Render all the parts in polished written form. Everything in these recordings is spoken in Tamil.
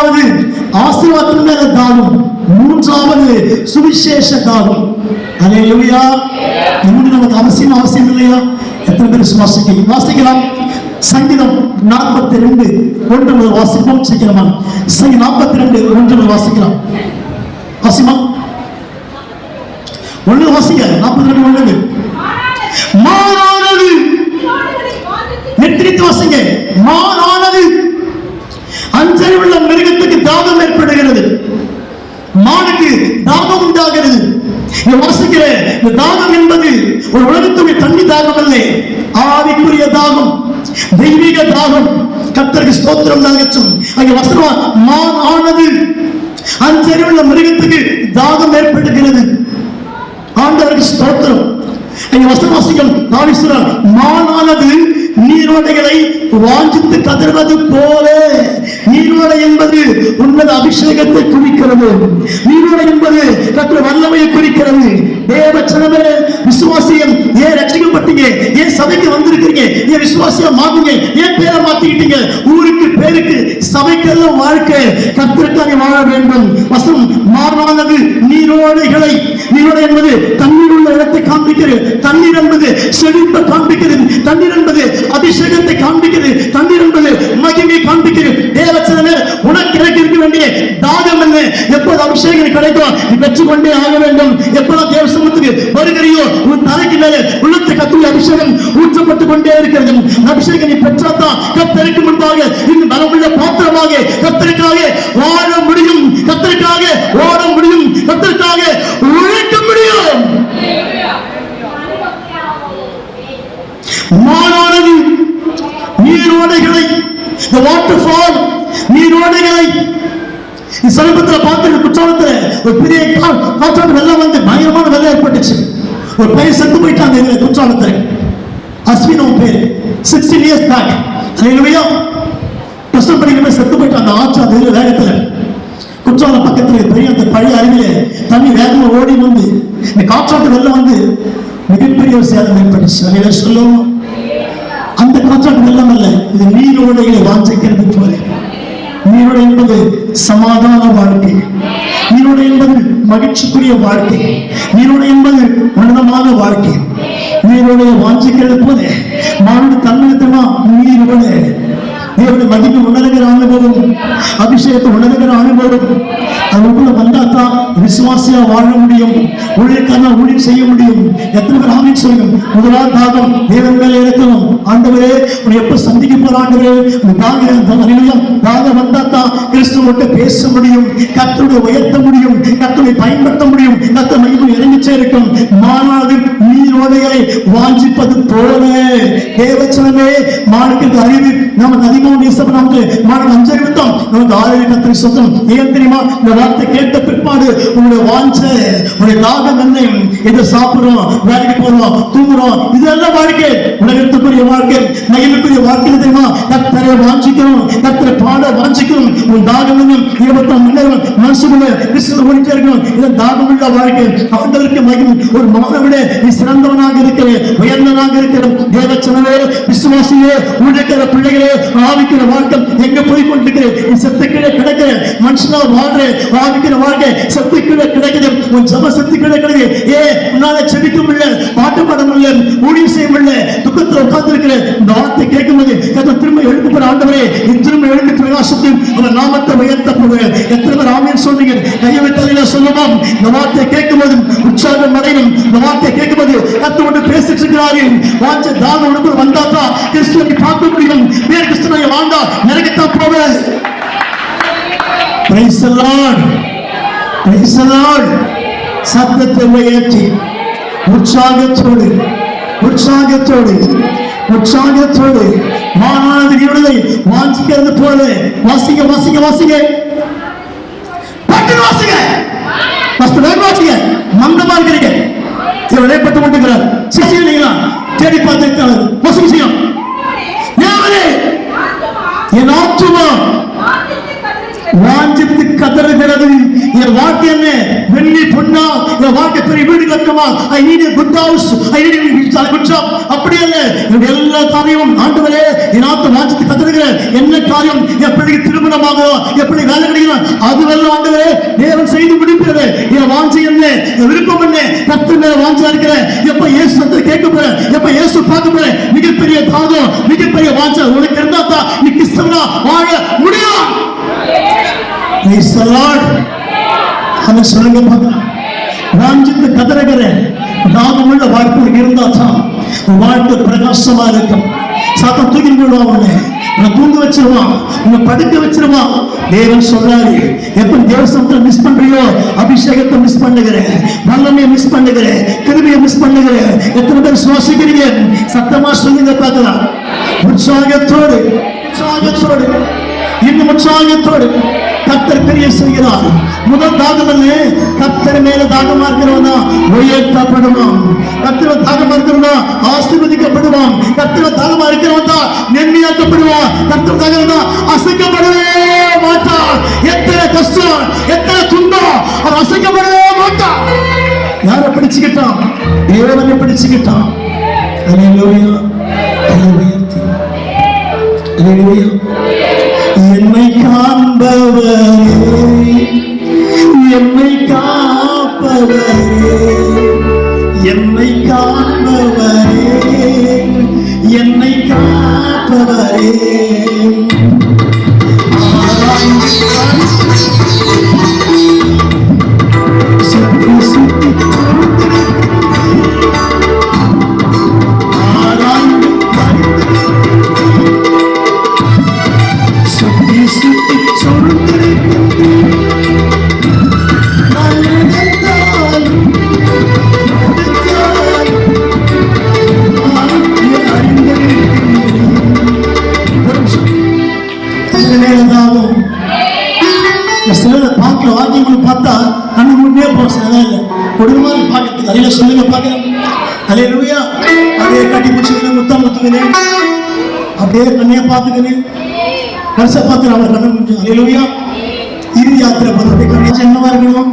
இரண்டாவது ஆசீர்வாதத்தின் மேல தாகம், மூன்றாவது சுவிசேஷ தாகம். அல்லேலூயா. இது நமக்கு அவசியம் இல்லையா? எத்தனை பேர் வாசிக்கலாம்? சங்கீதம் 42:1 வாசிப்போம். சீக்கிரமா சங்கீதம் 42:1 வாசிக்கலாம். வாசிமா ஒன்று வாசிக்க. 42:1 மாறானது. நெற்றித்து வாசிங்க. மாறானது. அஞ்சலில் உள்ள மிருகத்துக்கு தாகம் ஏற்படுகிறது, மானுக்கு தாகம் உண்டாகிறது. வாசிக்கிற இந்த தாகம் என்பது ஒரு உலகத்துடைய தண்ணி தாகம் அல்ல, ஆவிக்குரிய தாகம், தெய்வீக தாகம். கர்த்தருக்கு ஸ்தோத்திரம் தாகச்சும். அங்கே வசனம் மான் ஆனது, அஞ்சலில் உள்ள மிருகத்துக்கு தாகம் ஏற்படுகிறது. ஆண்டவருக்கு ஸ்தோத்திரம். அங்கே வசனம் வாசிக்கும். தாவீது சொல்றார், மானானது நீரோடைகளை வாஞ்சித்து கதறுவது போல. நீரோடை என்பது உன்னத அபிஷேகத்தை குறிக்கிறது. நீரோடை என்பது கர்த்தருடைய வல்லமையை குறிக்கிறது. தேவச்சனமே, விசுவாசியம், ஏன் ரட்சிக்கப்பட்டீங்க? ஏன் சபைக்கு வந்திருக்கீங்க? ஏன் விசுவாசியா மாறுங்க? ஏன் பேரை மாத்திக்கிட்டீங்க? ஊருக்கு பேருக்கு சபைக்கெல்லாம் வாழ்க்கை கர்த்தருக்காக வாழ வேண்டும். வசனம் மாறானது நீரோடைகளை. நீரோடை என்பது தண்ணீர் உள்ள இடத்தை காண்பிக்கிறது. தண்ணீர் என்பது செழிப்பை காண்பிக்கிறது. தண்ணீர் என்பது அபிஷேகத்தை காண்பிக்கிறது. தண்ணீர் என்பது மகிமையை காண்பிக்கிறது. தேவச்சனமே, உனக்கு எனக்கு இருக்க வேண்டிய தாகம் என்ன? எப்போது அபிஷேகம் கிடைக்கும் நீ பெற்றுக்கொண்டே ஆக வேண்டும். எப்போது தேவ சமூகத்துக்கு வருகிறியோ உன் தலைக்கு மேலே உள்ளத்தை கத்துடைய அபிஷேகம் ஊற்றப்பட்டுக் கொண்டே இருக்கிறது. அபிஷேகம் நீ பெற்றாதான் கர்த்தருக்கு முன்பாக இன்னும் பலமுள்ள பாத்திரமாக கர்த்தருக்காக வாழ முடியும், கர்த்தருக்காக ஓட முடியும், கர்த்தருக்காக உழைக்க முடியும். மாறானது நீரோடைகளை, the waterfall, நீரோடைகளை. சமீபத்தில் பார்த்து குற்றாலத்தில் ஒரு பெரிய காற்றாண்டு வெள்ளம் வந்து பயங்கரமான வெள்ளம் ஏற்பட்டுச்சு. ஒரு பையன் செத்து போயிட்டாங்க குற்றாலத்தில். அஸ்வின் பேர் 16 years back. கஷ்டம் படிக்கிற செத்து போயிட்டாங்க ஆற்று அது வேகத்தில். குற்றாலம் பக்கத்தில் பெரிய அந்த பழைய அருவியில தண்ணி வேகமாக ஓடி வந்து இந்த காற்றாண்டு வெள்ளம் வந்து மிகப்பெரிய ஒரு சேதம் ஏற்பட்டுச்சு. சொல்லுவோம், அந்த காற்றாண்டு வெள்ளம் அல்ல, இது நீரோடைகளை வாஞ்சிக்கிறது போல. நீரோடை என்பது சமாதான வாழ்க்கை. நீரோடை என்பது மகிழ்ச்சிக்குரிய வாழ்க்கை. நீரோடை என்பது உன்னதமான வாழ்க்கை. நீரோடைய வாஞ்சிக்கிறது போல மானுட தன்மையத்தமா நீரோடை தேவனுடைய மகிமை உணர்கிற அனுபவம், அபிஷேகத்தை உணர்கிற அனுபவம் அதுக்குள்ள வந்தாத்தான் விசுவாசியா வாழ முடியும், ஊழியக்கான ஊழியம் செய்ய முடியும். எத்தனை பேர் ஆமென் சொல்லுங்க. முதலாவது தாகம் தேவன் மேலே இருக்கணும். ஆண்டவரே உன்னை எப்ப சந்திக்க போற ஆண்டவரே, தாகம் வந்தாத்தான் கிறிஸ்துவோட பேச முடியும், கர்த்தரை உயர்த்த முடியும், கர்த்தரை பயன்படுத்த முடியும், கர்த்தர் மகிமை இறங்கி சேரட்டும். மாறாது நீரோடைகளை வாஞ்சிப்பது போல தேவச்சனமே மானுக்கு அறிவு நமக்கு அதிகமாக நமக்கு மானுக்கு அஞ்சறிவித்தோம், நமக்கு ஆரோக்கிய கர்த்தரை சொந்தம். ஏன் தெரியுமா? இந்த வார்த்தை கேட்ட பிற்பாடு உங்களுடைய வாஞ்ச, உங்களுடைய தாகம் என்ன? எதை சாப்பிடுறோம், வேலைக்கு போறோம், தூங்குறோம், இதெல்லாம் வாழ்க்கை, உலகத்துக்குரிய வாழ்க்கை, மகிழ்வுக்குரிய வாழ்க்கை. தெரியுமா? கர்த்தரை வாஞ்சிக்கணும், கர்த்தரை பாட வாஞ்சிக்கணும். உன் தாகம் என்ன? 24 மணி நேரம் மனசுக்குள்ள கிறிஸ்துவை ஓடிட்டே இருக்கணும். இதன் தாகம் உள்ள வாழ்க்கை. ஆண்டவருக்கு மகிமை. ஒரு மகனை விட நீ சிறந்தவனாக இருக்கிற, உயர்ந்தவனாக இருக்கிற தேவச்சனவே, விசுவாசியே, உழைக்கிற பிள்ளைகளே, ஆவிக்கிற வாழ்க்கை எங்க போய் கொண்டிருக்கிற? நீ செத்து கீழே கிடக்கிற மனுஷனா வாழ்ற, ஆவிக்கிற வாழ்க்கை செத்து கீழே கிடைக்குது. உன் ஜப செத்து கீழே கிடைக்குது. உன்னால செபிக்க முடியல, பாட்டு பாட முடியல, ஊழியம் செய்ய முடியல, துக்கத்தில் உட்கார்ந்து இருக்கிற. இந்த வார்த்தை கேட்கும்போது திரும்ப எழுப்புற ஆண்டவரே, திரும்ப எழுந்து பிரகாசத்தை அவர் நாமத்தை உயர்த்தப்படுவேன். எத்தனை பேர் ஆமென் சொல்றீங்க? கையை வைத்தாலே சொல்லுவோம். இந்த வார்த்தையை கேட்கும்போது உற்சாகம் அடையும். இந்த வார்த்தையை கேட்கும்போது கர்த்தரோடு பேசிட்டு இருக்கிறார்கள். வாஞ்ச தாகம் உனக்கு வந்தாதான் கிறிஸ்துவை பார்க்க முடியும். வேறு கிறிஸ்துவை வாழ்ந்தா நரகத்தான் போவேன். Praise the Lord. Praise the Lord. சத்தத்தை உயர்த்தி உற்சாகத்தோடு உற்சாகத்தோடு உற்சாகத்தோடு மானானது நீரோடை வாஞ்சிக்கிறது போல வாசிங்க வாசிங்க வாசிங்க பட்டு வாசிங்க வாசிங்க. மந்தமா இருக்கிறீங்க, விளையாட்டு கொண்டிருக்கிறார். சிசிங்களா தேடி பார்த்து வாசிங்க செய்யும். என் ஆத்துமா வாஞ்சித்து கதறுகிறது. என் வாழ்க்கை என்ன? வெள்ளி பொண்ணா? என் வாழ்க்கை பெரிய வீடு கட்டமா? I need a good house, I need a good job. அப்படி அல்ல. எல்லா காரியமும் ஆண்டவரே என் ஆத்ம வாஞ்சத்தை கதறுகிற என்ன காரியம்? எப்படி திருமணமாகோ, எப்படி வேலை கிடைக்கணும், அதுவெல்லாம் ஆண்டவரே தேவன் செய்து முடிக்கிறது. என் வாஞ்சை என்ன? என் விருப்பம் என்ன? கர்த்தர் மேல வாஞ்சா இருக்கிற. எப்ப இயேசு சத்தத்தை கேட்க போற, எப்ப இயேசு பார்க்க போற, மிகப்பெரிய தாகம், மிகப்பெரிய வாஞ்சை உனக்கு இருந்தா தான் நீ கிறிஸ்தவனா வாழ முடியும். Praise the Lord. அதை சொல்லுங்க பார்க்கலாம். வாஞ்சித்து கதறுகிற தாகமுள்ள வாழ்க்கை இருந்தா தான் வாழ்க்கை பிரகாசமா இருக்கும். சாத்தான் தூக்கி போடுவான், உன்னை தூங்க வச்சிருவான், உன்னை படுக்க வச்சிருவான். தேவன் சொல்றாரு, எப்ப தேவசனத்தை மிஸ் பண்றியோ அபிஷேகத்தை மிஸ் பண்ணுகிற, வல்லமையை மிஸ் பண்ணுகிற, கிருபையை மிஸ் பண்ணுகிற. எத்தனை பேர் சுவாசிக்கிறீங்க? சத்தமா சொல்லுங்க பார்க்கலாம். உற்சாகத்தோடு உற்சாகத்தோடு இன்னும் உற்சாகத்தோடு கர்த்தர் பெரிய செய்கிறார். முதல் தாகம் அல்ல, கர்த்தர் மேல தாகமா இருக்கிறவன் தான் உயர்த்தப்படுவான். கர்த்தர் தாகமா இருக்கிறவன் ஆசீர்வதிக்கப்படுவான். கர்த்தர் தாகமா இருக்கிறவன் தான் நன்மையாக்கப்படுவான். கர்த்தர் தாகம் தான் அசைக்கப்படவே மாட்டான். எத்தனை கஷ்டம், எத்தனை துன்பம், அவர் அசைக்கப்படவே மாட்டான். யார பிடிச்சுக்கிட்டான்? தேவனை பிடிச்சுக்கிட்டான். அல்லேலூயா, அல்லேலூயா, அல்லேலூயா. என்னை காண்பவரே, என்னை காப்பவரே, என்னை காண்பவரே, என்னை காப்பவரே. பார்த்தா கண்ணு முன்னே போசதான் இல்லை கொடுமாதிரி பார்க்கறதுக்கு அதையில சொல்லுங்க பார்க்கலாம். அல்லேலூயா. அதே கட்டி பிடிச்சிக்கணும், முத்தம் முத்துக்கணும், அப்படியே கண்ணைய பார்த்துக்கணும், வருஷ பார்த்து அவளை கண்ணு முடிஞ்சு. அல்லேலூயா. இறுதி யாத்திரை பார்த்து கண்ணாச்சு என்னவா இருக்கணும்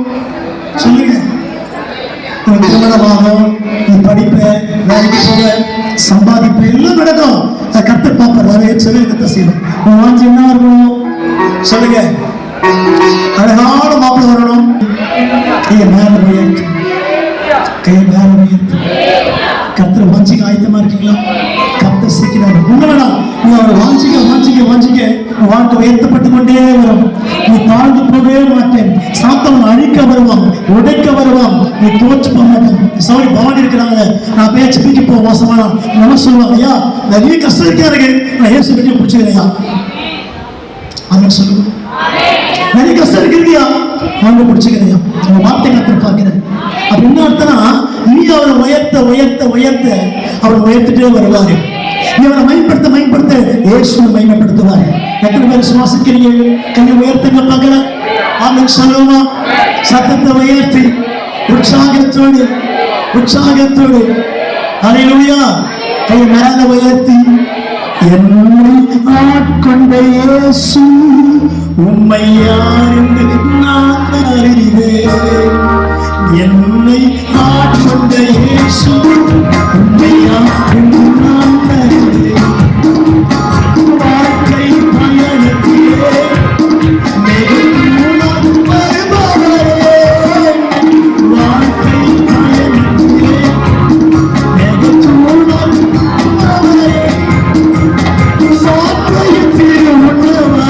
சொல்லுங்க. உனக்கு திருமணமாகும், நீ படிப்ப, வேலைக்கு போக, சம்பாதிப்ப, எல்லாம் நடக்கும். அதை கர்த்தர் பார்ப்பார். அதை சொல்லி கர்த்தர் செய்வோம். உன் வாஞ்சி என்ன இருக்கணும் சொல்லுங்க. அழகான மாப்பிள்ளை வரணும். கையை மேல உயர்த்து, கையை மேல உயர்த்து. கர்த்தர் வாஞ்சிக்க ஆயத்தமா இருக்கீங்களா? கர்த்தர் சீக்கிரம் உங்களா நீ அவரை வாஞ்சிக்க வாஞ்சிக்க வாஞ்சிக்க வாழ்க்கை உயர்த்தப்பட்டு கொண்டே வரும். நீ தாழ்ந்து போகவே மாட்டேன். சாத்தவன் அழிக்க வருவான், உடைக்க வருவான், நீ தோற்று போக மாட்டேன். சாரி பவானி இருக்கிறாங்க, நான் பேச்சு பிடிக்க போ மோசமான நம்ம சொல்லுவாங்க, ஐயா நிறைய கஷ்டம் இருக்காருங்க, நான் ஏசு வீட்டில் பிடிச்சிக்கிறேன். அவன் சொல்லுவோம், நிறைய கஷ்டம் இருக்கிறியா அவங்க பிடிச்சிக்கிறியா, உங்க வார்த்தை கர்த்தர் பார்க்கிறேன். அப்படி என்ன அர்த்தம்னா, நீ அவரை உயர்த்த உயர்த்த உயர்த்த அவர் உயர்த்திட்டே வருவாரு. நீ அவரை பயன்படுத்த பயன்படுத்த இயேசுவை மகிமைப்படுத்துவாரு. எத்தனை பேர் சுவாசிக்கிறீங்க? கையை உயர்த்துங்க பார்க்கலாம். ஆமென் சொல்லுமா. சத்தத்தை உயர்த்தி உற்சாகத்தோடு உற்சாகத்தோடு அல்லேலூயா. கையை மேல உயர்த்தி, என்னை ஆட்கொண்ட இயேசு உம்மை யார் என்று நான் அறிவேன். என்னை ஆட்கொண்ட இயேசு உம்மை யார் என்று நான் அறிவேன். வாழ்க்கை பயணத்திலே மெதுவாக வருபவரே, வாழ்க்கை பயணத்திலே மெதுவாக வருபவரே, சாத்தியத்தில் உள்ளவா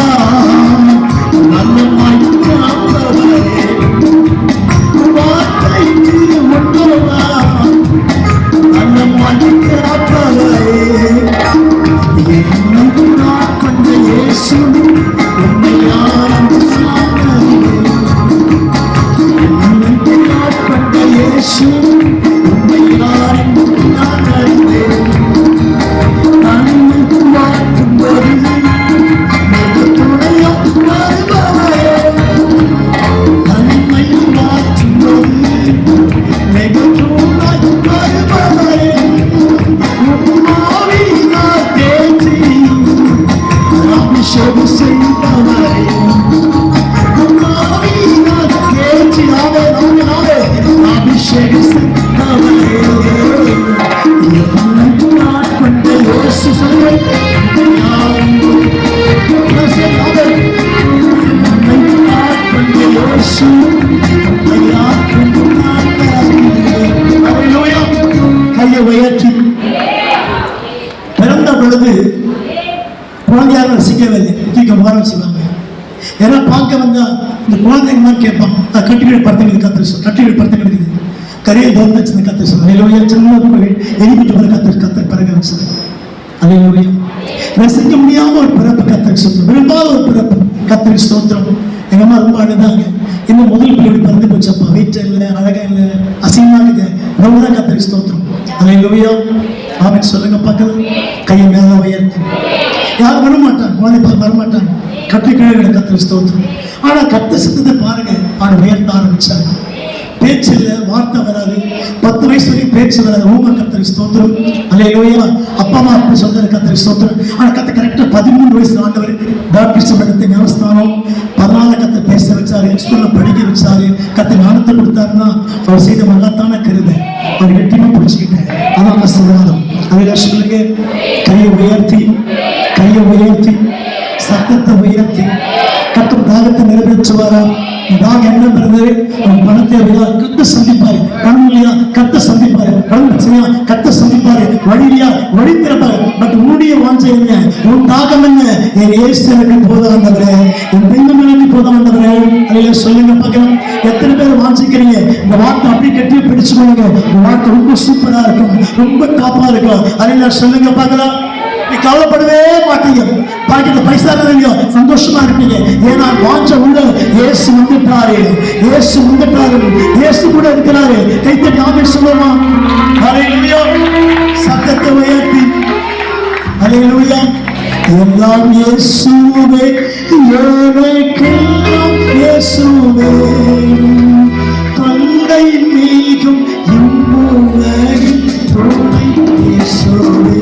நல்லமாய் காப்பவரே, வார்த்தையில் உள்ளவா நல்லமாய் காப்பவரே. என்னை ஆட்கொண்ட இயேசு உம்மை யார் என்று நான் அறிவேன். என்னை ஆட்கொண்ட இயேசு உம்மை யார் என்று நான் அறிவேன். தன்னை மாற்றும் போது மெது துணையாக வருபவரே, தன்னை மாற்றும் போது மெது துணையாக வருபவரே, உம்மாவினால் தேற்றி அபிஷேகம் தேவையில்லை, தூக்கி உட்கார வச்சுருவாங்க. ஏன்னா பார்க்க வந்தா இந்த குழந்தைங்க மாதிரி கேட்பாங்க, கட்டிகள் படுத்துக்கிறது கத்திரிச்சோம், கட்டிகள் படுத்து கிடக்குது, கரையை தோர்ந்து கத்திரிச்சோம், அலையிலோயா சின்ன எரிவிட்டு போல கத்திர பிறகு வச்சது. அலையிலோயா ரசிக்க முடியாம ஒரு பிறப்பு கத்திரிக்கு சொந்தம், விரும்பாத ஒரு பிறப்பு கத்திரிக்கு ஸ்தோத்திரம். எங்க அம்மா ரொம்ப அழுதாங்க, இன்னும் முதல் பிள்ளை பறந்து போச்சப்பா, வீட்டில் இல்லை, அழகா இல்லை, அசிங்கமாகுது, ரொம்ப தான் கத்திரிக்கு ஸ்தோத்திரம். அலையிலோயா ஆமென் சொல்லுங்க பார்க்கலாம். கையை மேல உயர்த்தி. யாரும் வரமாட்டாங்க, குழந்தை பார்த்து வரமாட்டாங்க, கத்திரிக்கிழமை கத்திரிக்கு ஸ்தோத்திரம். ஆனா கத்த சத்தத்தை பாருங்க, ஆனா உயர்த்த ஆரம்பிச்சாங்க. பேச்சு இல்லை, வார்த்தை வராது, 10 வயசு வரைக்கும் பேச்சு வராது, ஊமை கத்திரிக்கு ஸ்தோத்திரம். அல்லேலூயா அப்பா அம்மா அப்படி சொல்ற கத்திரிக்கு ஸ்தோத்திரம். ஆனா கத்த கரெக்டா 13 வயசுல ஆண்டவர் பாப்டிஸ்ட் மடத்தை ஞானஸ்தானம் 14 கத்த பேச வச்சாரு, ஸ்கூல்ல படிக்க வச்சாரு, கத்த ஞானத்தை கொடுத்தாருன்னா அவர் செய்த மல்லாத்தான கருதை அவர் கெட்டியமா பிடிச்சுக்கிட்டேன். அதான் ஆசீர்வாதம். அதில் சொல்லுங்க, கையை உயர்த்தி சத்தத்தை உயர்த்தி கத்தர் தாகத்தை நிறைவேற்றுவாரா? தாக என்ன பிறகு பணத்தை கத்த சந்திப்பாரு, பணம் இல்லையா கத்த சந்திப்பாரு, பணம் பிரச்சனையா கத்த சந்திப்பாரு, வழி இல்லையா வழி திறப்பாரு. பட் உன்னுடைய வாஞ்சை என்ன, உன் தாகம் என்ன? என் ஏசுக்கு போதாண்டவரே, என் பெண்களுக்கு போதாண்டவரே. அதில் சொல்லுங்க பார்க்கலாம். எத்தனை பேர் வாஞ்சிக்கிறீங்க? இந்த வார்த்தை அப்படி கட்டி பிடிச்சுக்கொள்ளுங்க. இந்த வார்த்தை ரொம்ப சூப்பரா இருக்கும், ரொம்ப டாப்பா இருக்கும். அதில் சொல்லுங்க பார்க்கலாம். கவலைப்படவே மாட்டீங்க, பாக்கெட்ல பைசா இல்லையோ சந்தோஷமா இருப்பீங்க. ஏன்னா வாஞ்ச உள்ள இயேசு வந்துட்டாரு, இயேசு கூட இருக்கிறாரு. கைத்தட்டி ஆமென் சொல்லுமா? ஹல்லேலூயா சத்தத்தை உயர்த்தி ஹல்லேலூயா. எல்லாம் இயேசுவே, எனக்கெல்லாம் இயேசுவே, தந்தை மீதும் இம்முலகில் துணை இயேசுவே.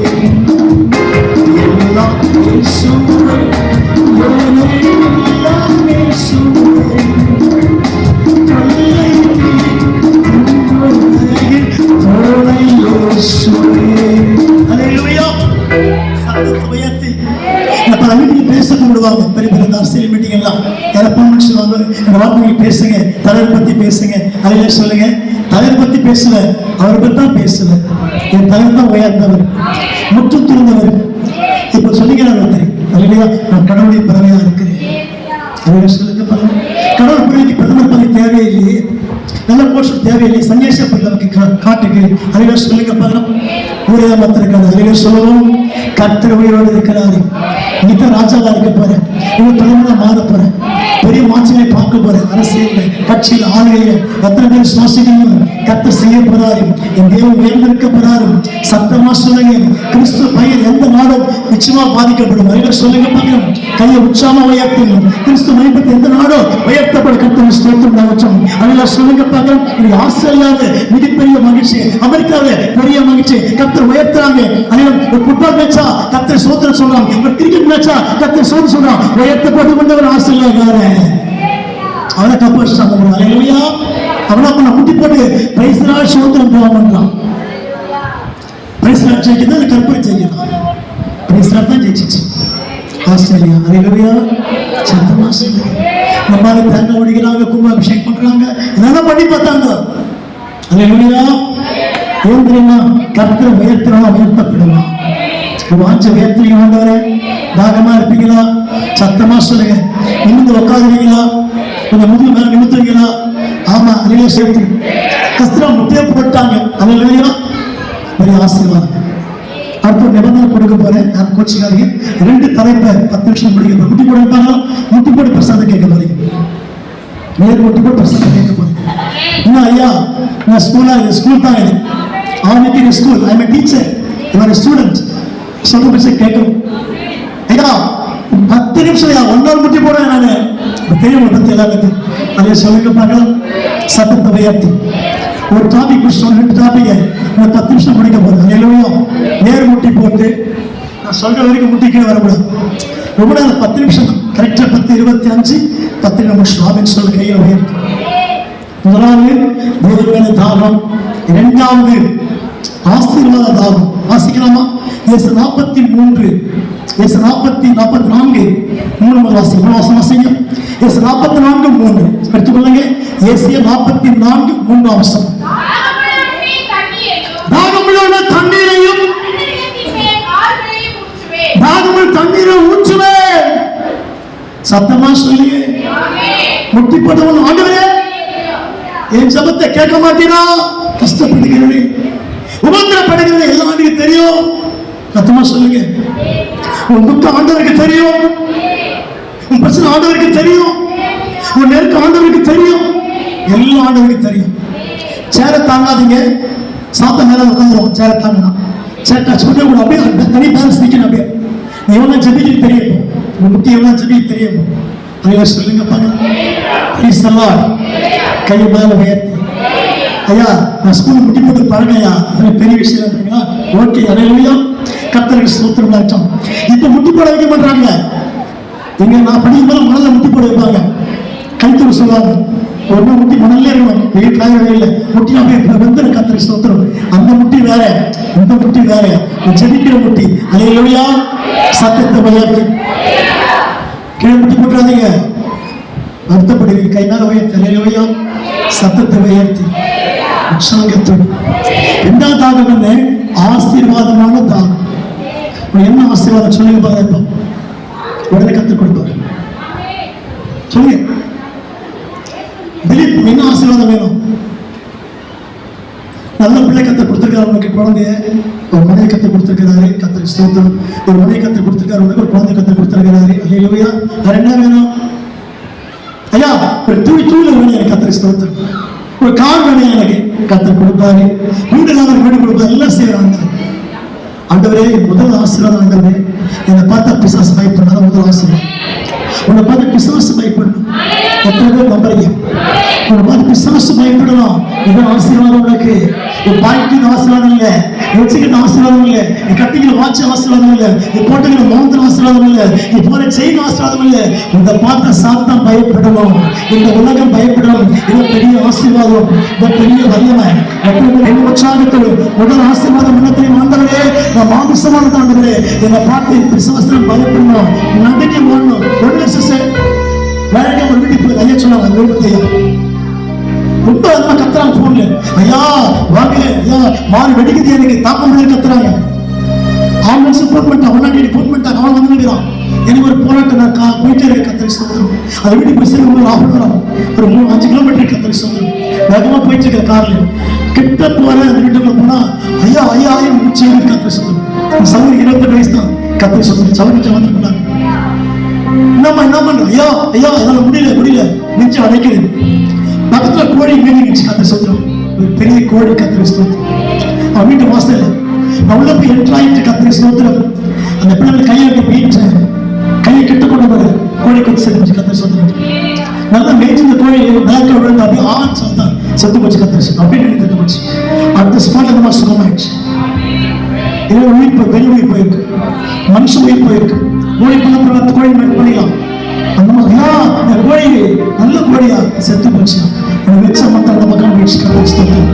பேசுங்க, தலைவர் பத்தி பேசுங்க. அதில் சொல்லுங்க, தலைவர் பத்தி பேசல, அவர் பத்தி தான் பேசல. என் தலைவர் தான் உயர்ந்தவர், முற்று துறந்தவர். இப்ப சொல்லிக்கிறார் ஒருத்தர், நான் கடவுளுடைய பறவையா இருக்கிறேன். சொல்லுங்க, கடவுள் பிறகு பிரதமர் பதவி தேவையில்லையே, நல்ல போஷம் தேவையில்லை, சன்னியாசியா போய் நமக்கு காட்டுக்கு. அதில் சொல்லுங்க பாருங்க, ஊரே மத்திருக்காரு. அதில் சொல்லவும் கர்த்தர் உயிரோடு இருக்கிறாரு. நீதான் ராஜாவா இருக்க போறேன், இவங்க பிரதமரா மாற போறேன், பெரிய மாற்றங்களை பார்க்க போறேன். அரசியல் கட்சியில் ஆளுகையில எத்தனை பேர் சுவாசிக்கணும் கர்த்தர் செய்ய போறாரு. என் தேவன் உயர்ந்திருக்க போறாரு. சத்தமா சொல்லுங்க, கிறிஸ்துவ பையன் எந்த நாடும் நிச்சயமா பாதிக்கப்படும். அதில் சொல்லுங்க பார்க்கணும், கையை உற்சாகமா உயர்த்தணும். கிறிஸ்துவ மையப்பட்டு எந்த நாடும் உயர்த்தப்படும். கர்த்தர் ஸ்தோத்திரம். அதில் சொல்லுங்க பார்க்கணும், இது ஆஸ்திரேலியாவில் மிகப்பெரிய மகிழ்ச்சி, அமெரிக்காவில் பெரிய மகிழ்ச்சி. கர்த்தர் உயர்த்துறாங்க. அதில் ஒரு ஃபுட்பால் மேட்சா கர்த்தர் ஸ்தோத்திரம் சொல்றாங்க, ஒரு கிரிக்கெட் மேட்சா கர்த்தர் ஸ்தோத்திரம் சொல்றான். உயர்த்தப்பட்டு கொண்டவர் ஆஸ்திரேலியாக்காரன், அவனை கப்படிச்சாங்க. அல்லேலூயா அவனை பண்ண முட்டி போட்டு பிரைஸ்ரால் ஸ்தோத்திரம் போவான்றான். பிரைஸ்ரால் ஜெயிக்குது, அது கற்பனை ஜெயிக்கிறான். பிரைஸ்ரால் தான் ஜெயிச்சிச்சு ஆஸ்திரேலியா. அல்லேலூயா சத்தமா சொல்லுங்க. நம்ம தேங்காய் ஒடிக்கிறாங்க, கும்பாபிஷேகம் பண்றாங்க, இதெல்லாம் பண்ணி பார்த்தாங்க. அல்லேலூயா ஏன் தெரியுமா? கர்த்தரை உயர்த்தினா உயர்த்தப்படுமா? வாஞ்ச உயர்த்திங்க ஆண்டவரே. தாகமா இருப்பீங்களா? சத்தமா சொல்லுங்க. நிமிந்து உட்காந்துருவீங்களா? கொஞ்சம் முதுகு மேல நிமித்துவீங்களா? ஆமா, அதிலே சேர்த்து கஸ்திரம் முட்டையை போட்டாங்க. அல்லேலூயா பெரிய ஆசீர்வாதம். அடுத்த நிபந்தனை கொடுக்க போறேன், நான் கோச்சிக்காதீங்க. 2 தலைப்பை 10 நிமிஷம் முடிக்க. முட்டி போட வைப்பாங்க, முட்டி போட்டு பிரசாதம் கேட்க போறீங்க, நேர் முட்டி போட்டு பிரசாதம் கேட்க போறீங்க. இன்னும் ஐயா நான் ஸ்கூல் தான் இது, ஆர்மிக்கு school, I am a teacher, you are a student. சொல்ற பேச கேட்கணும். ஐயா 10 நிமிஷம் ஐயா 1 நாள் முட்டி போடுறேன் நானு. தெரியும் பத்தி எல்லாத்துக்கும். அதை சொல்லுங்க பார்க்கலாம். சத்தத்தை உயர்த்தி ஒரு டாபிக் முடிச்சோம், 2 டாபிக் 10 நிமிஷம் முடிக்க போறேன். அல்லேலூயா நேர் முட்டி போட்டு நான் சொல்ற வரைக்கும் முட்டிக்கே வரக்கூடாது. ரொம்ப நேரம் 10 நிமிஷம் தான், கரெக்டா 10:25 10 நிமிஷம் ஆமென் சொல்லு. கையை உயர்த்தி. முதலாவது தேவனுடைய தாகம், 2வது ஆசீர்வாத தாகம். வாசிக்கலாமா? இயேசு 43 இயேசு 44 3 வாசிங்க. இயேசு 44:3 எடுத்துக்கொள்ளுங்க. இயேசு 44:3 அவசரம். தாகமுள்ள தண்ணீரையும் தாகமுள்ள தண்ணீரை ஊற்றுவேன். சத்தமா சொல்லி முட்டி போட்டவன் ஆண்டவரே என் ஜபத்தை கேட்க மாட்டீரா, கஷ்டப்படுகிறது உபத்திரப்படுகிறது எல்லாம் ஆண்டுக்கு தெரியும். சத்தமா சொல்லுங்க. உன் துக்கம் ஆண்டவருக்கு தெரியும், உன் பிரச்சனை ஆண்டவருக்கு தெரியும், உன் நெருக்கம் ஆண்டவருக்கு தெரியும், எல்லாம் ஆண்டவருக்கு தெரியும். சேர தாங்காதீங்க, சாத்த மேல உட்காந்துரும். சேர தாங்கலாம், சேர் டச் பண்ண கூட அப்படியே தனி பேலன்ஸ் நிக்கணும். அப்படியே நீ எவ்வளவு ஜெபிக்க தெரியும், உன் முட்டி எவ்வளவு ஜெபிக்க தெரியும். ஐயா சொல்லுங்க பாருங்க. கையை மேல உயர்த்தி ஐயா நான் ஸ்கூல் முட்டி போட்டு பாருங்க ஐயா, அதுல பெரிய விஷயம் இருக்கீங்களா? ஓகே, அலையிலையா கர்த்தருக்கு ஸ்தோத்திரம் ஆகட்டும். இப்ப முட்டி போட வைக்க மாட்டாங்க. இங்க நான் படிக்கும்போது மணல முட்டி போட வைப்பாங்க, கைத்தூர் சொல்லுவாங்க. ஒரு முட்டி மணல்ல இருக்கணும், வீட்டில் இல்லை முட்டி அப்படியே வந்து கர்த்தருக்கு ஸ்தோத்திரம். அந்த முட்டி வேற, இந்த முட்டி வேற, ஜெபிக்கிற முட்டி. அலையிலையா சத்தத்தை உயர்த்தி கீழே முட்டி போட்டுறாதீங்க, வருத்தப்படுவீங்க. கை மேல உயர்த்தி அலையிலையா சத்தத்தை உயர்த்தி உற்சாகத்தோடு. இரண்டாவது தாகம் என்ன? ஆசீர்வாதமான தாகம். என்ன ஆசீர்வாதம் சொல்லுங்க பாருங்க, உடனே கற்றுக் கொடுப்பாரு. சொல்லுங்க திலீப், என்ன ஆசீர்வாதம் வேணும்? நல்ல பிள்ளை கத்தை கொடுத்திருக்காரு உனக்கு, குழந்தைய ஒரு மனையை கத்தை கொடுத்திருக்கிறாரு, கத்திரிக்கு ஸ்தோத்திரம். ஒரு மனையை கத்தை கொடுத்திருக்காரு உனக்கு, ஒரு குழந்தை கத்தை கொடுத்திருக்கிறாரு. அல்லேலூயா. வேற என்ன வேணும்? ஐயா ஒரு தூள் வேணும் எனக்கு, கத்திரிக்கு ஸ்தோத்திரம். ஒரு கார் வேணும் எனக்கு, கத்தை கொடுப்பாரு. வீடு கொடுப்பாரு, எல்லாம் செய்யறாங்க. ஆண்டவரே முதல் ஆசீர்வாதம் ஆண்டவரே, என்னை பார்த்தா பிசாசு பயப்படணும். முதல் ஆசீர்வாதம் உன்னை பார்த்து பிசாசு பயப்படணும். எத்தனை பேர் நம்புறீங்க? உன்னை பார்த்து பிசாசு பயப்படணும். இது ஆசீர்வாதம் உனக்கு. நீ பாய்க்கிற ஆசீர்வாதம் இல்லை, வச்சுக்கிட்ட ஆசீர்வாதம் இல்லை, நீ கட்டிக்கிற வாட்ச ஆசீர்வாதம் இல்லை, நீ போட்டுக்கிற மௌந்திர ஆசீர்வாதம் இல்லை, நீ போற செயின் ஆசீர்வாதம் இல்லை. இந்த பார்த்த சாத்தான் பயப்படணும், இந்த உலகம் பயப்படணும். இது பெரிய ஆசீர்வாதம், இந்த பெரிய வல்லமை. என் உற்சாகத்தோடு முதல் ஆசீர்வாதம் என்ன தெரியும்? ஆண்டவரே நான் மாமிசமான ஆண்டவரே, என்னை பார்த்து பிசாசம் பயப்படணும், நடுங்கி ஓடணும். ஒரு லட்சம் வேற ஒரு வீட்டுக்கு போய் ஐயா சொன்னாங்க, விருப்பத்தையா ரொம்ப அதிகமா கத்துறாங்க போன்ல. ஐயா வாங்க ஐயா, மாறி வெடிக்குது எனக்கு, தாக்கம் கத்துறாங்க. ஆம்புலன்ஸ் போன் பண்ணிட்டான், ஒன்னாடி போன் பண்ணிட்டாங்க. அவன் வந்து நிற்கிறான். எனக்கு ஒரு போராட்டம், நான் போயிட்டே இருக்க கத்திரி சொல்றேன். அது வீட்டுக்கு போய் சேர்ந்து ஒரு 1/2 மணி நேரம், ஒரு 5 கிலோமீட்டர் கத்திரி சொல்றேன். வேகமா போயிட்டு இருக்க கார்ல கிட்ட போற அந்த வீட்டுக்குள்ள போனா ஐயா ஐயா முடிச்சு கத்திரி சொல்றேன். சவுரி 28 வயசு தான், கத்திரி சொல்றேன். சவுரிட்ட வந்துருக்காங்க. என்னம்மா என்ன பண்ற? ஐயா ஐயா என்னால முடியல நெஞ்சு அடைக்குது. பக்கத்துல கோழி மீனிச்சு கத்திரி சொல்றோம். ஒரு பெரிய கோழி கத்திரி சொல்றோம். அவன் வீட்டு வாசல் நான் உள்ள போய் என்ட்ராயிட்டு கத்திரி ஸ்தோத்திரம். அந்த பிள்ளைகள் கையை வீட்டு கையை கிட்ட கொண்டு வர கோழி கொண்டு செத்து கத்திரி ஸ்தோத்திரம். நல்லா மேய்ச்சி இந்த கோழி பேக்ல விழுந்து அப்படியே ஆண் சாத்தான் செத்து போச்சு கத்திரி ஸ்தோத்திரம். அப்படியே செத்து போச்சு. அடுத்த ஸ்பாட் அந்த மாதிரி சுகமாயிடுச்சு. இதே உயிர் வெளி உயிர் போயிருக்கு, மனுஷ உயிர் போயிருக்கு. கோழி பண்ண கோழி மேட் பண்ணிடலாம். அந்த மாதிரியா இந்த கோழி நல்ல கோழியா செத்து போச்சு. வச்ச மக்கள் அந்த பக்கம் வீழ்ச்சி கத்திரி ஸ்தோத்திரம்.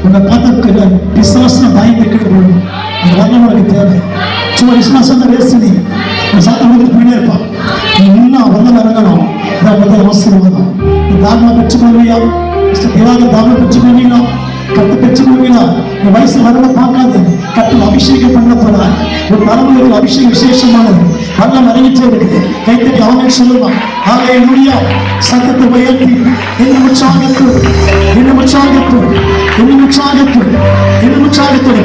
உன்னை பார்த்த விசுவாசம் பயந்து போகணும். அந்த வரலாம் உனக்கு தேவை. சும்மா விசுவாசம் தான் வேஸ்ட். நீ சாத்தம் வந்து போயிட்டே இருப்பான். நீ இன்னும் வந்து இறங்கணும். இதான் முதல் ஆசீர்வாதம். நீ தாகமா பெற்றுக்கொள்வியா? தாகம் பெற்றுக்கொள்வீங்களா? கத்து பெற்றுக்கொள்வீங்களா? நீ வயசு வரல பார்க்காது, கத்து அபிஷேகம் பண்ண போறார். ஒரு தலைமுறை அபிஷேகம் விசேஷமானது. வரலாம் இறங்கிட்டே இருக்குது. கைத்தட்டி அவனே சொல்லுவான். ஹல்லேலூயா. சத்தத்தை உயர்த்தி இன்னும் உற்சாகத்தோடு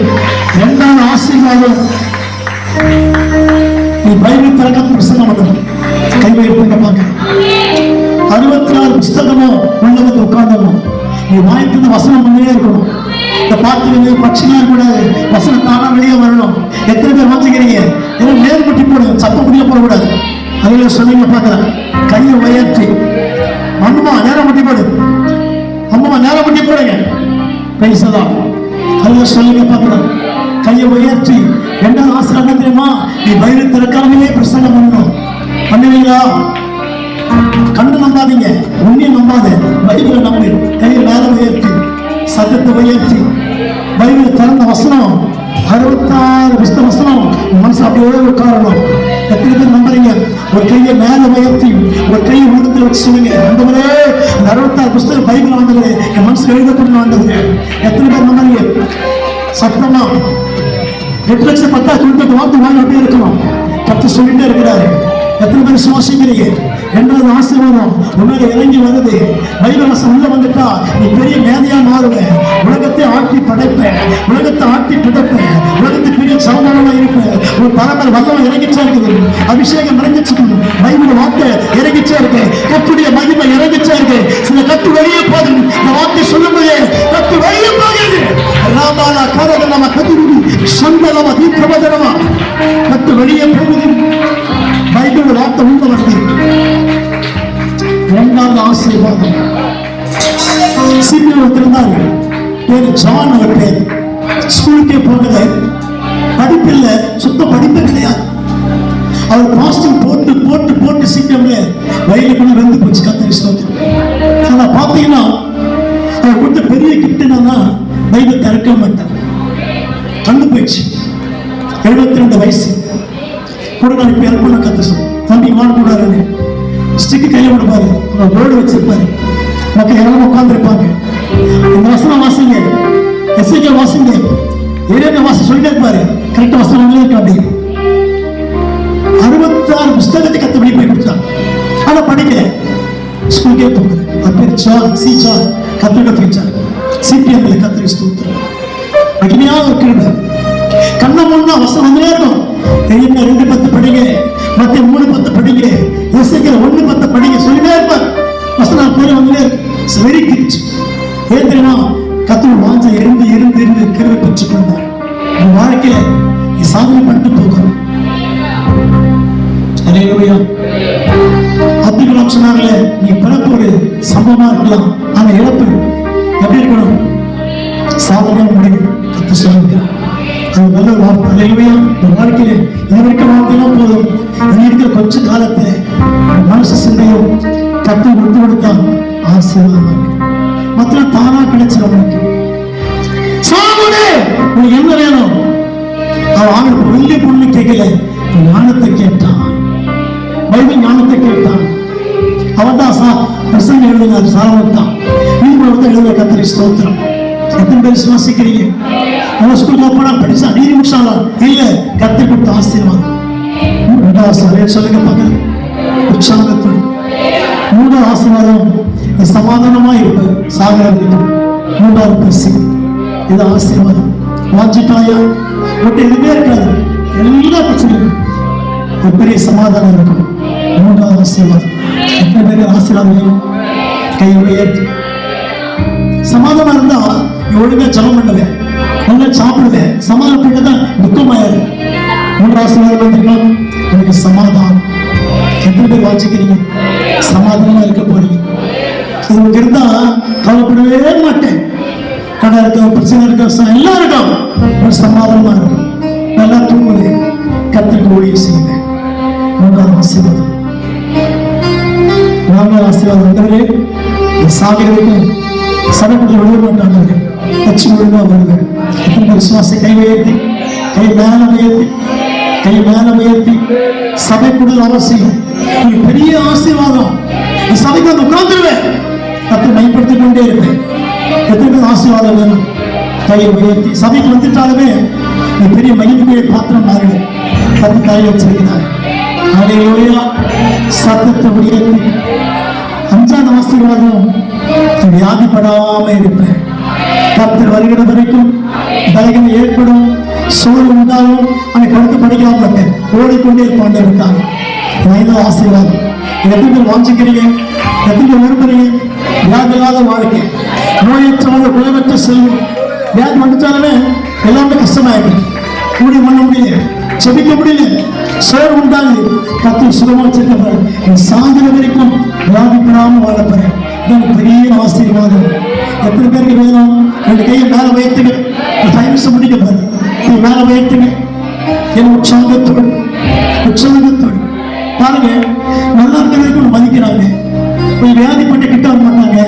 இரண்டாவது ஆசீர்வாதம். நீ பைபிள் திறக்க பிரசங்கம் பண்ணணும். கை வைப்பீங்க பார்க்க 64 புஸ்தகமும் உள்ளவங்க உட்கார்ந்தணும். நீ வாய்ப்பு வசனம் பண்ணியே இருக்கணும். இந்த பார்த்து பட்சியா கூட வசனம் தானா வெளியே வரணும். எத்தனை பேர் வாசிக்கிறீங்க? ஏன்னா நேர்பட்டி போடுங்க, சத்தம் முடிய போடக்கூடாது. அதில் சொன்னீங்க பார்க்கலாம். கையை உயர்த்தி அம்மா நேரம் பட்டி போடு, அம்மா நேரம் பட்டி போடுங்க. பேசலாம். அதில் சொல்லுங்க பார்க்கலாம். கையை உயர்த்தி ரெண்டாவது ஆசிரியர் தெரியுமா? நீ பயிரை திறக்காமலே பிரசங்கம் பண்ணணும். பண்ணுவீங்களா? கண்ணு நம்பாதீங்க, உண்மையை நம்பாத, பைபிளை நம்பி கையை மேல உயர்த்தி சத்தத்தை உயர்த்தி பைபிளை திறந்த வசனம் 66 புஸ்தக வசனம் மனசு அப்படியே உட்காரணும். எத்தனை பேர் நம்புறீங்க? ஒரு கையை மேல உயர்த்தி ஒரு கையை உள்ளத்துல வச்சு சொல்லுங்க, ஆண்டவரே அந்த 66 புஸ்தகம் பைபிள் ஆண்டவரே என் மனசுல எழுதப்படணும் ஆண்டவரே. எத்தனை பேர் நம்புறீங்க? சத்தமா 8,10,000 வார்த்தை வாங்கி அப்படியே இருக்கணும். கர்த்தர் சொல்லிட்டே இருக்கிறாரு. எத்தனை பேர் சுவாசிக்கிறீங்க? ரெண்டாவது ஆசீர்வாதம் உன்னோட இறங்கி வருது. பைபிள் வசனம் உள்ள வந்துட்டா நீ பெரிய மேதையா மாறுவ. உலகத்தை ஆட்டி படைப்ப, உலகத்தை ஆட்டி பிடிப்ப, உலகத்துக்கு பெரிய சமாதானமா இருப்ப. ஒரு பரம்பரை வல்லமை இறங்கிச்சே இருக்குது, அபிஷேகம் இறங்கிச்சு, பைபிள் வார்த்தை இறங்கிச்சே இருக்கு, கர்த்தருடைய மகிமை இறங்கிச்சே இருக்கு. சில கத்து வெளியே போகுது, இந்த வார்த்தை சொல்லும்போது கத்து வெளியே போகுது. ராமாலா கரகலமா கதிருடி சந்தலமா தீர்க்கபதரமா கத்து வெளியே போகுது. பைபிள் வார்த்தை உள்ள வந்து இரண்டாவது ஆசீர்வாதம். சீக்கிரம் இருந்தாரு, பேரு ஜான். அவர் பேர் ஸ்கூலுக்கே போகல, படிப்பில்ல, சுத்த படிப்பு கிடையாது. அவர் பாஸ்டிங் போட்டு போட்டு போட்டு சீக்கிரம்ல வயலுக்குள்ள வெந்து போச்சு. கர்த்தருக்கு ஸ்தோத்திரம். ஆனா பாத்தீங்கன்னா அவர் கொடுத்த பெரிய கிஃப்ட் என்னன்னா பைபிள் திறக்க மாட்டார். கண்டு போயிடுச்சு. 72 வயசு கூட நான் இப்ப இறப்ப கத்து தம்பி வாழ கூடாது. ஸ்டிக்கு கையில விடுப்பாரு, போர்டு வச்சிருப்பாரு, மக்கள் யாரும் உட்கார்ந்து இருப்பாங்க. இந்த வசனம் வாசிங்க, எஸ்ஐகே வாசிங்க, ஏரியா வாசி சொல்லிட்டே இருப்பாரு. கரெக்டா வசனம் இருக்கு. அப்படி 66 புஸ்தகத்தை கத்துபடி போய் கொடுத்தாங்க. ஆனா படிக்கல, ஸ்கூலுக்கே போகுது. அப்பேர் ஜான், சி ஜான் கத்துக்க போயிச்சார். சிபிஎம்ல கத்திரி ஸ்தோத்திரம். அக்னியாக இருக்கிற கண்ண முன்னா வசனம் வந்துட்டே இருக்கும். 2:10 படிங்க, மத்த 3:10 படிங்க, எஸ்ஐகே 1:10 படிங்க சொல்லிட்டே இருப்பார். வசனம் பேர் வந்துட்டே இருக்கு. Very kid. ஏன் தெரியுமா? கத்தர் வாஞ்ச இருந்து இருந்து இருந்து கிருபை பெற்றுக் கொண்டார். உன் வாழ்க்கையில நீ சாதனை பண்ணிட்டு போகணும். அப்துல் சொன்னார்களே, நீ பிறப்பு ஒரு சம்பவமா இருக்கலாம், ஆனா இழப்பு எப்படி இருக்கணும்? சாதனையா முடியும். கத்து சொல்லுங்க. அது நல்ல வார்த்தை. இல்லையா? இந்த வாழ்க்கையில இது வரைக்கும் வாழ்க்கையெல்லாம் போதும். இனி இருக்கிற கொஞ்ச காலத்துல மனசு சிந்தையும் கத்து விட்டு கொடுத்தா ஆசீர்வாதமா இருக்கு. மற்ற தானா கிடைச்சிடும். உனக்கு என்ன வேணும்? அவன் ஆண்டு வெள்ளி பொண்ணு கேட்கல, ஞானத்தை கேட்டான். பைபிள் ஞானத்தை கேட்டான். அவன் தான் பிரசங்க எழுதினார். சாலமோன் நீதிமன்றத்தை எழுத கர்த்தரை ஸ்தோத்திரம். எத்தனை பேர் விசுவாசிக்கிறீங்க? நம்ம ஸ்கூலுக்கு போனா படிச்சா நீதி முடிச்சாலும் இல்ல, கர்த்தர் கொடுத்த ஆசீர்வாதம். ரெண்டாவது சொல்லுங்க பார்க்க உற்சாகத்தோடு. மூன்றாவது ஆசீர்வாதம் சமாதானமா இருப்பது. சாகரம். மூன்றாவது பசி. இது ஆசீர்வாதம். வாஞ்சிட்டாயா ஒட்டு எதுவுமே இருக்காது, எல்லா பிரச்சனையும் பெரிய சமாதானம் இருக்கும். மூன்றாவது ஆசீர்வாதம். எத்தனை பேர் ஆசீர்வாதம்? கை உயர்த்தி. சமாதானம் இருந்தா நீ ஒழுங்கா ஜெபம் பண்ணுவேன், நல்லா சாப்பிடுவேன். சமாதானம் தான் துக்கமாயிரு. மூன்றாவது ஆசீர்வாதம் வந்திருக்கலாம். எனக்கு சமாதானம். எத்தனை பேர் வாஞ்சிக்கிறீங்க? சமாதானமா இருக்க போறீங்க. இது இருந்தா கவலைப்படவே மாட்டேன். கடை இருக்க, பிரச்சனை இருக்க, எல்லாம் இருக்கும். ஒரு சமாதானமா இருக்கும். நல்லா தூங்குது. கர்த்தருக்கு ஊழியம் செய்வேன். மூன்றாவது ஆசீர்வாதம். நான்காவது ஆசீர்வாதம். சாகிறதுக்கு சபைக்குள்ள விழுக மாட்டாங்க, கட்சி ஒழுங்கா வருவேன். விசுவாச கை உயர்த்தி, கை மேல உயர்த்தி, கை மேல உயர்த்தி. சபைக்குள்ள அவசியம். பெரிய ஆசீர்வாதம். சபைக்கு வந்து உட்கார்ந்துருவேன், கத்தை பயன்படுத்திக் கொண்டே இருப்பேன். எத்தனை ஆசீர்வாதம் வேணும்? கையை உயர்த்தி. சபைக்கு வந்துட்டாலுமே நீ பெரிய மகிழ்ச்சியை பாத்திரம் மாறிடும். கத்து கையை வச்சிருக்கிறார். ஹல்லேலூயா. சத்தத்தை உயர்த்தி. அஞ்சாவது ஆசீர்வாதம், வியாதிப்படாம இருப்பேன். கர்த்தர் வருகிற வரைக்கும் பலகீனம் ஏற்படும், சோறு உண்டாகும். அவன் கொடுத்து படிக்காம இருப்பேன், ஓடிக்கொண்டே இருப்பான் இருக்காங்க. ஐந்தாவது ஆசீர்வாதம். எத்தனை பேர் வாஞ்சிக்கிறீங்க? எத்தனை பேர் விரும்புறீங்க? வியாதி இல்லாத வாழ்க்கை, நோயற்ற குலமற்ற செல்வம். வியாதி வந்துட்டாலுமே எல்லாமே கஷ்டமாயிடும். கூடி பண்ண முடியல, செபிக்க முடியல, சோறு உண்டாது. கர்த்தர் சுகமா வச்சிருக்க சாதன வரைக்கும் வியாதிப்படாம வாழப்போறேன். பெரிய ஆசீர்வாதம். எத்தனை பேருக்கு வேணும்? 2 கையை மேல உயர்த்துங்க. 5 நிமிஷம் முடிக்க பாரு. மேல உயர்த்துங்க. என் உற்சாகத்தோடு உற்சாகத்தோடு பாருங்க. நல்லா இருக்கிறதுக்கு மதிக்கிறாங்க. கொஞ்சம் வியாதிப்பட்ட கிட்ட வர மாட்டாங்க,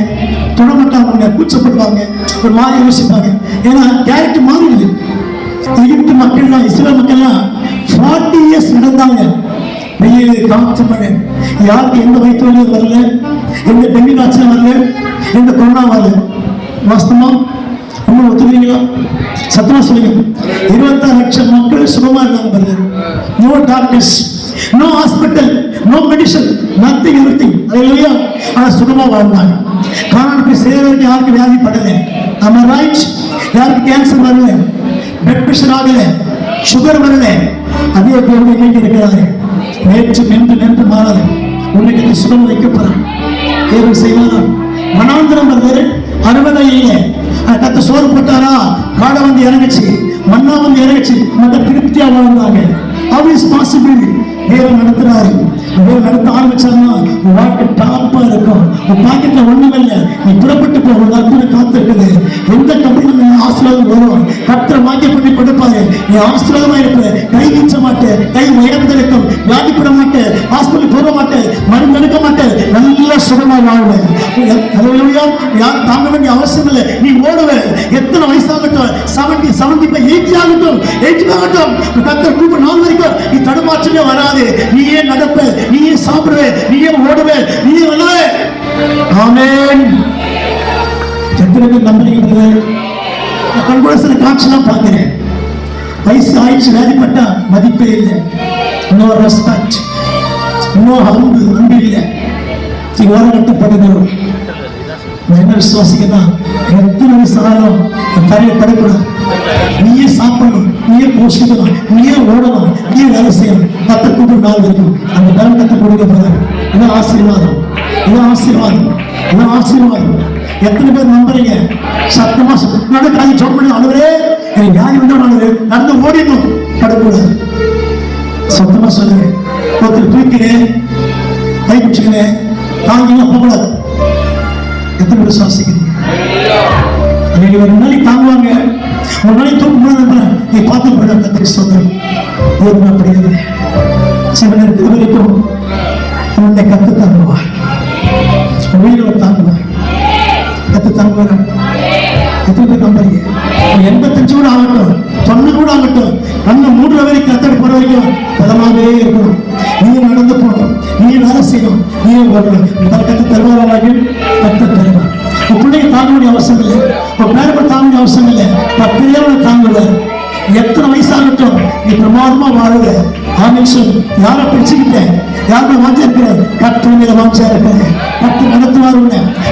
தொட மாட்டாங்க, கூச்சப்படுவாங்க, ஒரு மாதிரி யோசிப்பாங்க. ஏன்னா கேரக்டர் மாறிடுது. எகிப்து மக்கள்லாம், இஸ்ரேல் மக்கள்லாம் 40 இயர்ஸ் நடந்தாங்க. வெயில், காற்று, மழை, யாருக்கு எந்த வயிற்று வலி வரல, எந்த டெங்கு காய்ச்சல் வரல, எந்த கொரோனா வரல. வாஸ்தவமா இன்னும் ஒத்துக்கிறீங்களா? சத்தமா சொல்லுங்க. 26 லட்சம் மக்கள் சுகமா இருந்தாங்க. No doctors. No hospital, no medicine, nothing everything. ஹalleluya. ஆனா சுகமா வாழ்ந்தாங்க. கானான் போய் சேரவங்க யாருக்கு வியாதி படல. am I right? யாருக்கு கேன்சர் வரல, பிளட் பிரஷர் ஆகல, சுகர் வரல. அதே போல இன்னைக்கு இருக்கிறாரு. நேற்று நின்று மாறாது. உன்னைக்கு சுகம் வைக்கப்படுறான். தேர்வு செய்வாரா? மனாந்திரம் வருது, அறுவடை இல்லை. கத்த சோறு போட்டாரா, காடை வந்து இறங்குச்சு, மண்ணா வந்து இறங்குச்சு, மற்ற திருப்தியா வாழ்ந்தாங்க. How is possible? தேவன் நடத்துறாரு. தேவன் நடத்த ஆரம்பிச்சாருன்னா உன் வாழ்க்கை டாப்பா இருக்கும். உன் பாக்கெட்ல ஒண்ணும் இல்லை, நீ புறப்பட்டு போ. ஒரு அற்புதம் காத்திருக்குது. எந்த கம்பெனியில் நீ ஆசீர்வாதம் வரும், கர்த்தரை வாக்கியம் பண்ணி கொடுப்பாரு. நீ ஆசீர்வாதமா இருப்ப. கை வீச்ச மாட்டேன், கை உயர்ந்திருக்கும், வியாதிப்பட மாட்டேன், ஹாஸ்பிட்டல் போக மாட்டேன், மருந்து எடுக்க மாட்டேன், நல்ல சுகமா வாழ்வேன். யாரும் தாங்க வேண்டிய அவசியம் இல்லை. நீ ஓடுவ. எத்தனை வயசாகட்டும், 70, 75, 80 ஆகட்டும், 80 ஆகட்டும், கர்த்தர் கூப்பிட நாள் வரைக்கும் நீ தடுமாற்றமே வராது. நீயே நடப்ப, நீயே சாப்பிடுவே, நீயே ஓடுவே, நீயே விளையாடுவே. ஆமென். எத்தனை பேர் நம்புறீங்க? நான் கண்கூட சில காட்சிலாம் பார்க்கிறேன். வயசு ஆயிடுச்சு, வேலைப்பட்டா மதிப்பே இல்லை. நோ ரெஸ்பெக்ட், நோ அன்பு இல்லை. ஓரம் கட்டப்படுகிறோம். என்ன விசுவாசிக்கதான் எத்தனை வயசாலும் தரையை படக்கூடாது. நீயே சாப்பிடணும், நீயே போஷிக்கணும், நீயே ஓடணும், நீயே வேலை செய்யணும். கத்த கூப்பிடும் நாள் இருக்கும். அந்த பலம் கத்த கொடுக்க போறாரு. இதான் ஆசீர்வாதம், இதான் ஆசீர்வாதம், இதான் ஆசீர்வாதம். எத்தனை பேர் நம்புறீங்க? சத்தமா காய் ஜோம் பண்ணி அழுவரே, எனக்கு யாரு வந்து நடந்து ஓடிடணும், படக்கூடாது. சத்தமா சொல்லுங்க. ஒருத்தர் தூக்கிறேன், கை பிடிச்சுக்கிறேன், தாங்கினா போகக்கூடாது. எத்தனை பேர் சுவாசிக்கிறீங்க? ஒரு நாளைக்கு தாங்குவாங்க, ஒரு நாளைக்கு தூக்க நீ பார்த்து போட கத்திரி சொல்றேன். ஒரு அப்படி இல்லை. சிவன் இருக்கிற வரைக்கும் உன்னை கத்து தாங்குவார். உயிரோடு தாங்குவார். கத்து தாங்குவார். எத்தனை பேர் நம்புறீங்க? 85 கூட ஆகட்டும், 90 கூட ஆகட்டும், கண்ணை மூடுற வரைக்கும் கத்தடி போற வரைக்கும் பதமாகவே இருக்கணும். நீ நடந்து போகணும், நீ வேலை செய்யணும், நீ ஓடணும். கத்து தருவார்கள், கத்து தருவார். உன் பிள்ளைங்க தாங்க வேண்டிய அவசியம் இல்லை, உன் பேரப்ப தாங்க வேண்டிய அவசியம் இல்லை. 10 பேர் தாங்குவார். எத்தனை வயசாகட்டும் நீ பிரமாதமா வாழுவ. ஆமென் சொல்லு. யாரை பிடிச்சுக்கிட்டேன், யாருமே வாஞ்சா இருக்கிறேன், கர்த்தர் மேல வாஞ்சா இருக்கிறேன். கர்த்தர் நடத்துவார்.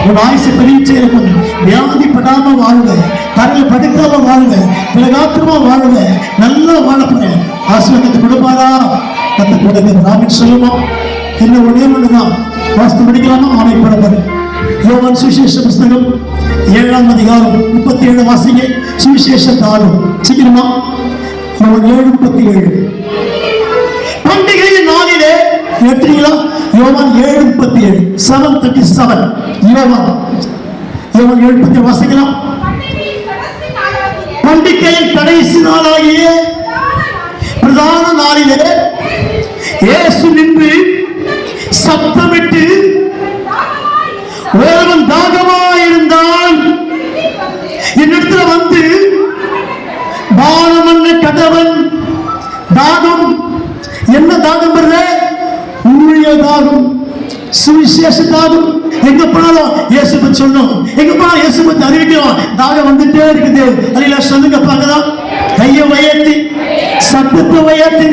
உன் ஆயுசு பெரிய இருக்கும். வியாதிப்படாம வாழுவ, தரையில் படுக்காம வாழுவ, விலகாத்திரமா வாழுவ, நல்லா வாழப்போறேன். ஆசீர்வாதத்தை கொடுப்பாரா? கத்த கொடுக்க. ஆமென் சொல்லுமா? இன்னும் ஒன்றுதான் வாஸ்து படிக்கலாமா? அமைப்படப்பாரு. யோவான் சுவிசேஷ புஸ்தகம் 7ஆம் அதிகாரம் 37 வாசிங்க. சுவிசேஷ தாளும் சீக்கிரமா. யோவான் 7:37. பண்டிகையின் நாளிலே ஏற்றீங்களா? யோவான் 7:37, 7:37. யோவான் 7:37 வாசிக்கலாம். பண்டிகையின் கடைசி நாளாகிய பிரதான நாளிலே இயேசு நின்று சத்தமிட்டு, ஒருவன் தாகமாயிருந்தால் என்னிடத்துல வந்து பானம் என்ன கடவன். தாகம் என்ன தாகம் வருது? ஊழிய தாகம், சுவிசேஷ தாகம். எங்க போனாலும் இயேசு பத்தி சொல்லணும், எங்க போனாலும் இயேசு பத்தி அறிவிக்கணும். தாகம் வந்துட்டே இருக்குது. அதில் சொல்லுங்க பார்க்கலாம். கையை உயர்த்தி, சத்தத்தை உயர்த்தி,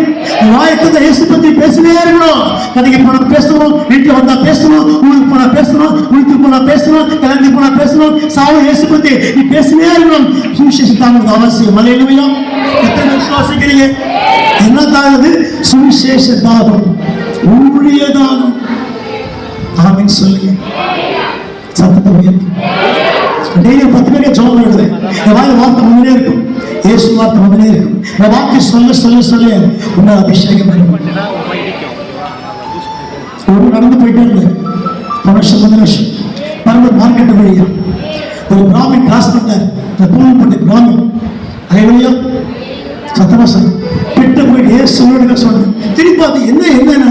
வாயத்தை இயேசு பத்தி பேசினே இருக்கணும். கடைக்கு போனா பேசணும், வீட்டுல வந்தா பேசணும், ஊருக்கு போனா பேசணும், வீட்டுக்கு போனா பேசணும், கிளம்பி போனா பேசணும். சாவு இயேசு பத்தி நீ பேசினே இருக்கணும். சுவிசேஷம் தாங்க அவசியம். மலையிலுமையா எத்தனை விசுவாசிக்கிறீங்க? என்ன தாகுது? சுவிசேஷ தாகம், ஊழிய தாகம். ஆமென் சொல்லுங்க. சத்தத்தை உயர்த்தி. டெய்லி 10 பேருக்கு ஜெபம் எழுதுவேன். என் வாயில வார்த்தை முன்னே இருக்கும், இயேசு வார்த்தை முன்னே இருக்கும். நான் வார்த்தை சொல்ல சொல்ல சொல்ல உன்னை அபிஷேகம் பண்ணும். ஒரு நடந்து போயிட்டே இருந்தேன். வருஷம் பரம்பரை மார்க்கெட்டு வழியா ஒரு பிராமின் கிராஸ் பண்ணார். பூமிப்பட்டு பிராமின் அலைவழியா சத்தமா சொன்ன கிட்ட போயிட்டு இயேசுவோட சொன்னேன். திருப்பி அது என்ன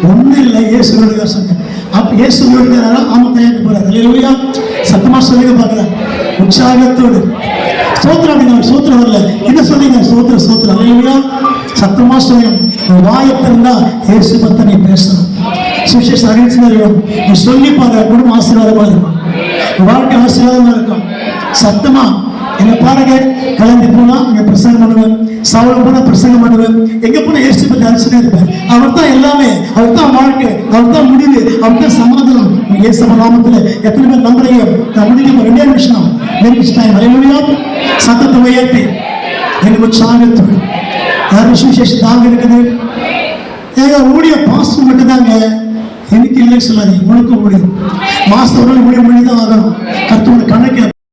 ஒன்றும் இல்லை, இயேசுவோட சொன்னேன். அப்ப இயேசுவோட ஆமா தயாரிக்க போறாரு. அலைவழியா சத்தமா சொல்லுங்க பார்க்கலாம். உற்சாகத்தோடு சோத்திரம். சோத்திரம் வரல, என்ன சொன்னீங்க? சோத்திரம். அலைவழியா சத்தமா சொல்லுங்க. வாயத்திருந்தா இயேசு பத்தி நீ பேசணும். சுவிசேஷ அறிவிச்சினரையும் நீ சொல்லி பாரு. குடும்பம் ஆசீர்வாதமா இருக்கும், வாழ்க்கை ஆசீர்வாதமா இருக்கும். சத்தமா என்ன பாருங்க. கிளம்பி போனா அங்க பிரசங்கம் பண்ணுவேன், சவுல போன பிரசங்கம் பண்ணுவேன், எங்க போன இயேசு பத்தி அரிசனே இருப்பேன். அவர் தான் எல்லாமே, அவர் தான் வாழ்க்கை, அவர் தான் முடிவு, அவர் தான் சமாதானம். இயேசு நாமத்துல எத்தனை பேர் நம்புறீங்க? நான் முடிக்க 2 நிமிஷம் நெருங்கிச்சிட்டாங்க. ஹல்லேலூயா. சத்தத்தை உயர்த்தி எனக்கு உற்சாகத்தோடு யாரும் சுவிசேஷம் தாங்க இருக்குது. ஏங்க ஊழிய பாஸ்டர் மட்டும் தாங்க எனக்கு இல்லைன்னு சொல்லாதீங்க. உனக்கும் ஊழியம் மாசம் ஒரு நாள் ஊழியம் பண்ணி தான் ஆகணும். கர்த்தரோட கணக்கு